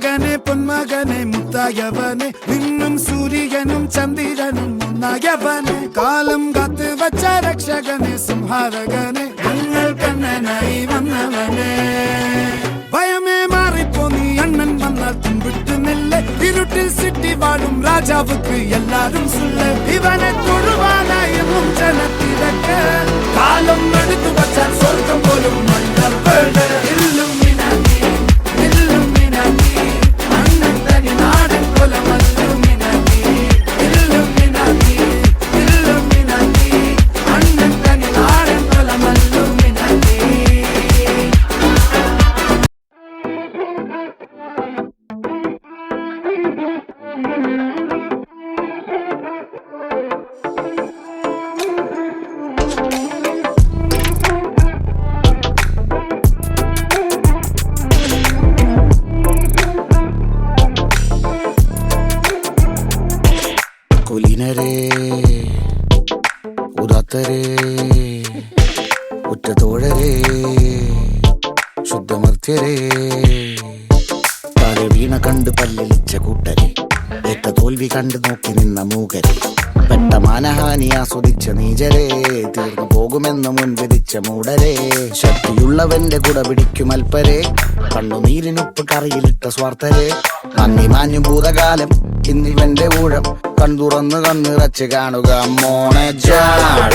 മകനെ പൊന്മകനെ മുത്തായവനെ നിന്നും സൂര്യനും ചന്ദ്രനും ഒന്നായവനെ കാലം കാത്ത് വച്ച രക്ഷകനെ സംഹാരകനെ ഞങ്ങൾ കണ്ണനായി വന്നവനെ ഭയമേ മാറിപ്പോ നീ അണ്ണൻ വന്നാൽ തുമ്പിട്ട് നെല്ല് ഇരുട്ടിൽ സിറ്റി വാഴും രാജാവുക്ക് എല്ലാരും സുല്ല് ഇവനെ തൊഴുവാനായി എന്നും ജനത്തിരക്ക് കാലം എടുത്തു വച്ചാൽ സ്വർഗം പോലും മണ്ണർ വീട് കുലീനരേ ഉദാത്തരേ ഉറ്റതോഴരേ ശുദ്ധമർത്യരേ താഴെ വീണ കണ്ട് പല്ലിളിച്ച കൂട്ടരെ ഏറ്റ തോൽവി കണ്ട് നോക്കി നിന്ന മൂകരെ പെട്ട മാനഹാനി ആസ്വദിച്ച നീചരേ തീർന്നു പോകുമെന്ന് മുൻവിധിച്ച മൂടരെ ശക്തിയുള്ളവന്റെ കുട പിടിക്കും അൽപ്പരെ കണ്ണുനീരിനൊപ്പ് കറിയിലിട്ട സ്വാർത്ഥരെ നന്ദി മാഞ്ഞു ഭൂതകാലം ഇന്നിവന്റെ ഊഴം കൺതുറന്ന് കണ്ണിറച്ച് കാണുക മോണെ ജാട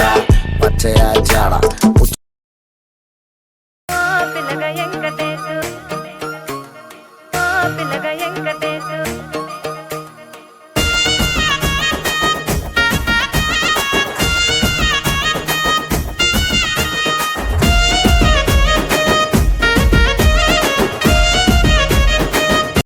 പച്ചയാ ചാട ഉച്ച